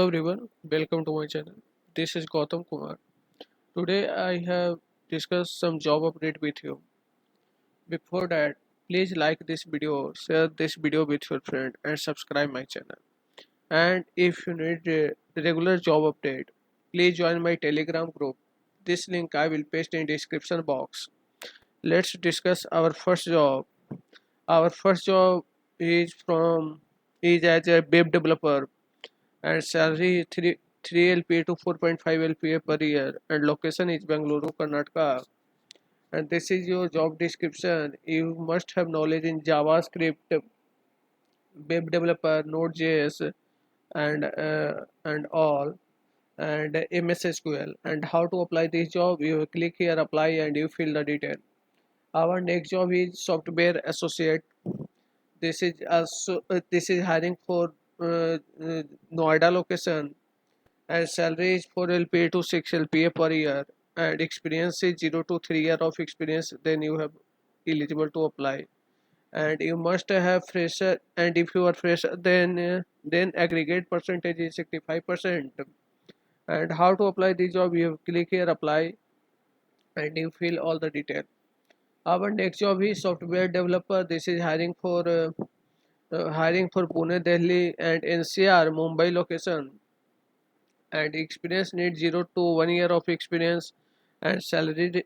Hello everyone, welcome to my channel. This is Gautam Kumar. Today I have discussed some job update with you. Before that, please like this video, share this video with your friend and subscribe my channel. And if you need a regular job update, please join my Telegram group. This link I will paste in description box. Let's discuss our first job. Our first job is as a web developer and salary is 3 LPA to 4.5 LPA per year and location is Bangalore, Karnataka. And this is your job description. You must have knowledge in JavaScript, web developer, Node.js, and all, and MS SQL. And how to apply this job? You click here, apply, and you fill the detail. Our next job is software associate. This is hiring for Noida location and salary is 4 LPA to 6 LPA per year and experience is 0 to 3 year of experience, then you have eligible to apply. And you must have fresher, and if you are fresher then aggregate percentage is 65%. And how to apply the job? You click here, apply, and you fill all the detail. Our next job is software developer. This is hiring for Pune, Delhi, and NCR Mumbai location, and experience needs 0 to 1 year of experience, and salary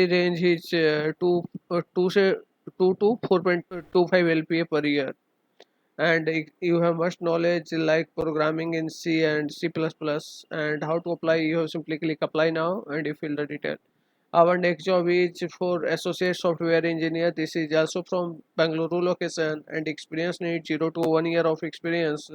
range is 2 to 4.25 LPA per year. And you have much knowledge like programming in C and C++. And how to apply? You have simply click apply now and you fill the detail. Our next job is for associate software engineer. This is also from Bangalore location and experience needs 0 to 1 year of experience,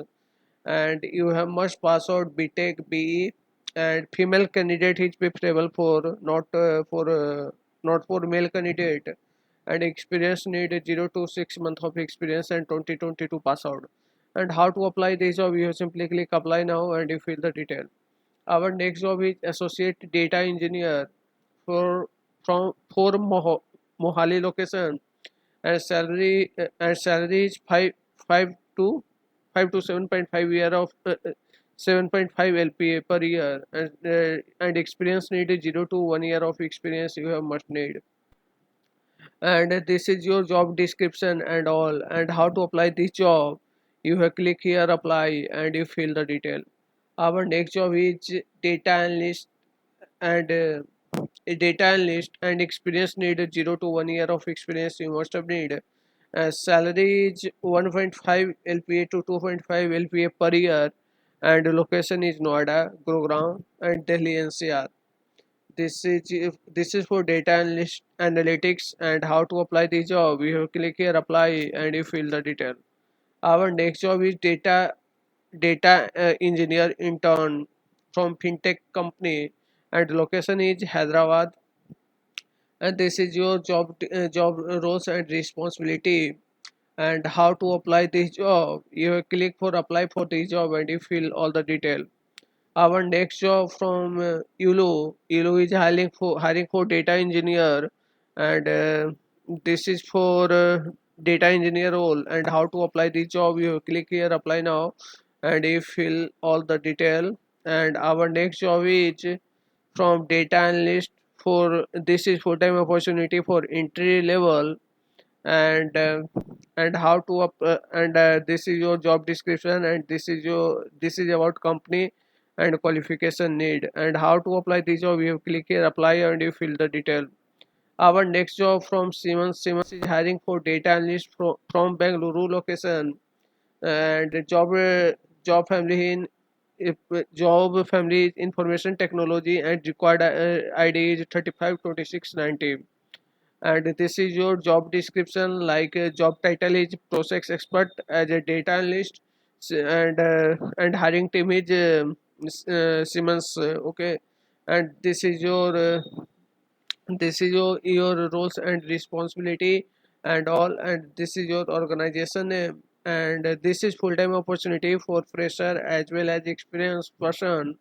and you have must pass out BTech, BE, and female candidate is preferable for not for male candidate, and experience need 0 to 6 month of experience and 2022 pass out. And how to apply this job? You simply click apply now and you fill the detail. Our next job is associate data engineer for Mohali location, and salary is 5 to 7.5 year of 7.5 LPA per year, and experience needed 0 to 1 year of experience you have must need. And this is your job description and all. And how to apply this job? You have click here apply and you fill the detail. Our next job is data analyst, and a data analyst, and experience needed 0 to 1 year of experience you must have need. Salary is 1.5 LPA to 2.5 LPA per year, and location is Noida, Gurugram, and Delhi NCR. This is for data analytics. And how to apply the job? You have click here apply and you fill the detail. Our next job is data engineer intern from Fintech company, and location is Hyderabad. And this is your job roles and responsibility. And how to apply this job? You click for apply for this job and you fill all the detail. Our next job from Yulu is hiring for data engineer, and this is for data engineer role. And how to apply this job? You click here apply now and you fill all the detail. And our next job is from data analyst. For this is full time opportunity for entry level. And how to and this is your job description, and this is about company and qualification need. And how to apply this job? You click here apply and you fill the detail. Our next job from Siemens is hiring for data analyst from Bangalore location, and the job family in job family information technology, and required ID is 352690. And this is your job description, like job title is process expert as a data analyst, and hiring team is Siemens, okay. And this is your roles and responsibility and all. And this is your organization name. And this is full-time opportunity for fresher as well as experienced person.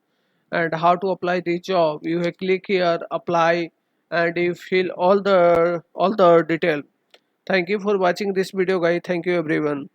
And how to apply this job? You have click here apply and you fill all the detail. Thank you for watching this video, guys. Thank you everyone.